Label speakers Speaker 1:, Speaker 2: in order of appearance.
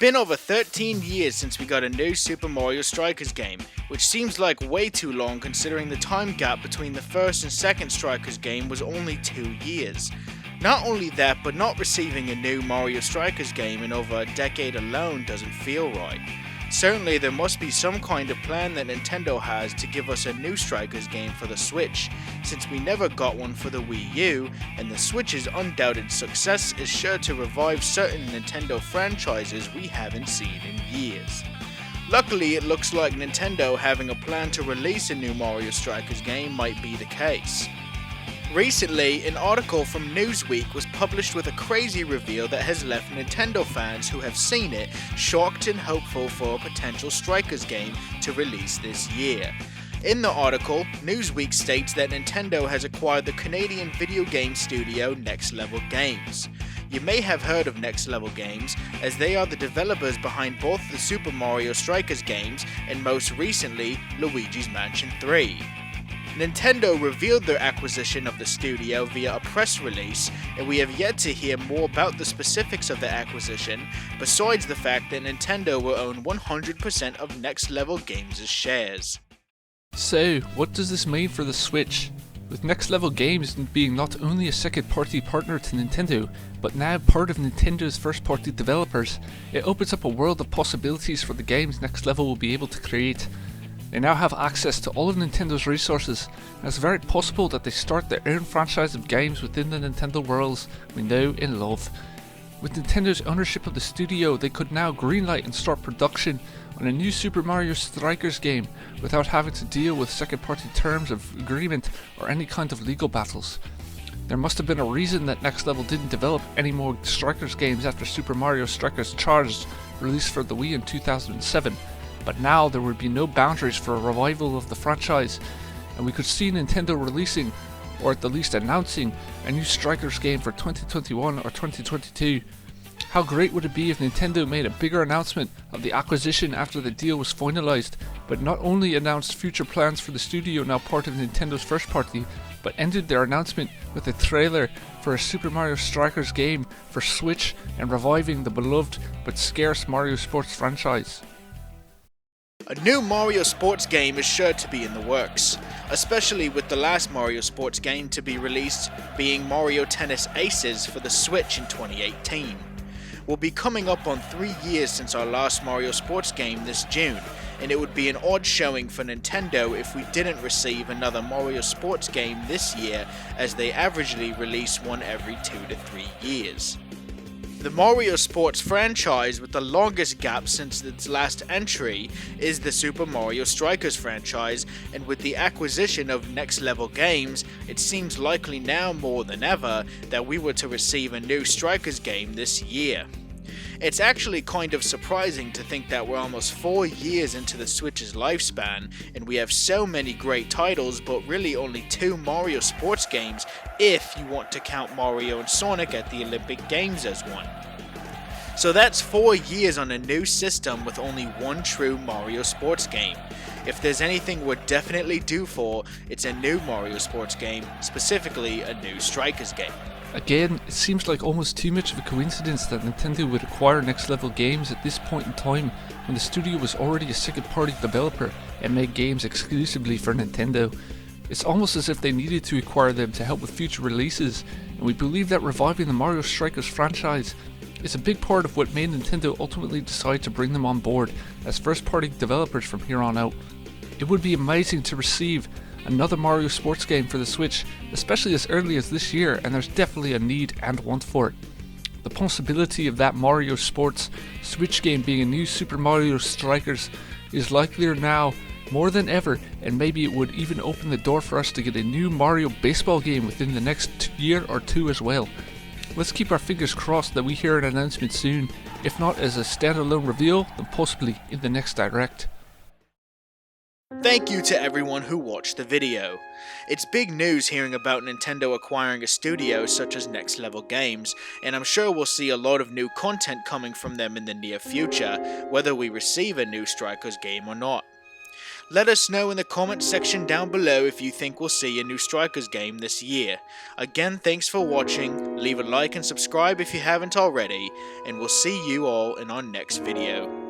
Speaker 1: been over 13 years since we got a new Super Mario Strikers game, which seems like way too long considering the time gap between the first and second Strikers game was only 2 years. Not only that, but not receiving a new Mario Strikers game in over a decade alone doesn't feel right. Certainly there must be some kind of plan that Nintendo has to give us a new Strikers game for the Switch, since we never got one for the Wii U, and the Switch's undoubted success is sure to revive certain Nintendo franchises we haven't seen in years. Luckily, it looks like Nintendo having a plan to release a new Mario Strikers game might be the case. Recently, an article from Newsweek was published with a crazy reveal that has left Nintendo fans who have seen it shocked and hopeful for a potential Strikers game to release this year. In the article, Newsweek states that Nintendo has acquired the Canadian video game studio Next Level Games. You may have heard of Next Level Games, as they are the developers behind both the Super Mario Strikers games and most recently, Luigi's Mansion 3. Nintendo revealed their acquisition of the studio via a press release, and we have yet to hear more about the specifics of the acquisition, besides the fact that Nintendo will own 100% of Next Level Games' shares.
Speaker 2: So, what does this mean for the Switch? With Next Level Games being not only a second-party partner to Nintendo, but now part of Nintendo's first-party developers, it opens up a world of possibilities for the games Next Level will be able to create. They now have access to all of Nintendo's resources, and it's very possible that they start their own franchise of games within the Nintendo worlds we know and love. With Nintendo's ownership of the studio, they could now greenlight and start production on a new Super Mario Strikers game without having to deal with second-party terms of agreement or any kind of legal battles. There must have been a reason that Next Level didn't develop any more Strikers games after Super Mario Strikers Charged, released for the Wii in 2007. But now there would be no boundaries for a revival of the franchise, and we could see Nintendo releasing, or at the least announcing, a new Strikers game for 2021 or 2022. How great would it be if Nintendo made a bigger announcement of the acquisition after the deal was finalized, but not only announced future plans for the studio now part of Nintendo's first party, but ended their announcement with a trailer for a Super Mario Strikers game for Switch and reviving the beloved but scarce Mario Sports franchise.
Speaker 1: A new Mario Sports game is sure to be in the works, especially with the last Mario Sports game to be released being Mario Tennis Aces for the Switch in 2018. We'll be coming up on 3 years since our last Mario Sports game this June, and it would be an odd showing for Nintendo if we didn't receive another Mario Sports game this year, as they averagely release one every 2 to 3 years. The Mario Sports franchise with the longest gap since its last entry is the Super Mario Strikers franchise, and with the acquisition of Next Level Games, it seems likely now more than ever that we were to receive a new Strikers game this year. It's actually kind of surprising to think that we're almost 4 years into the Switch's lifespan, and we have so many great titles but really only 2 Mario Sports games if you want to count Mario and Sonic at the Olympic Games as one. So that's 4 years on a new system with only one true Mario Sports game. If there's anything we're definitely due for, it's a new Mario Sports game, specifically a new Strikers game.
Speaker 2: Again, it seems like almost too much of a coincidence that Nintendo would acquire Next Level Games at this point in time when the studio was already a second-party developer and made games exclusively for Nintendo. It's almost as if they needed to acquire them to help with future releases, and we believe that reviving the Mario Strikers franchise is a big part of what made Nintendo ultimately decide to bring them on board as first-party developers from here on out. It would be amazing to receive another Mario Sports game for the Switch, especially as early as this year, and there's definitely a need and want for it. The possibility of that Mario Sports Switch game being a new Super Mario Strikers is likelier now more than ever, and maybe it would even open the door for us to get a new Mario baseball game within the next year or two as well. Let's keep our fingers crossed that we hear an announcement soon, if not as a standalone reveal, then possibly in the next Direct.
Speaker 1: Thank you to everyone who watched the video. It's big news hearing about Nintendo acquiring a studio such as Next Level Games, and I'm sure we'll see a lot of new content coming from them in the near future, whether we receive a new Strikers game or not. Let us know in the comment section down below if you think we'll see a new Strikers game this year. Again, thanks for watching, leave a like and subscribe if you haven't already, and we'll see you all in our next video.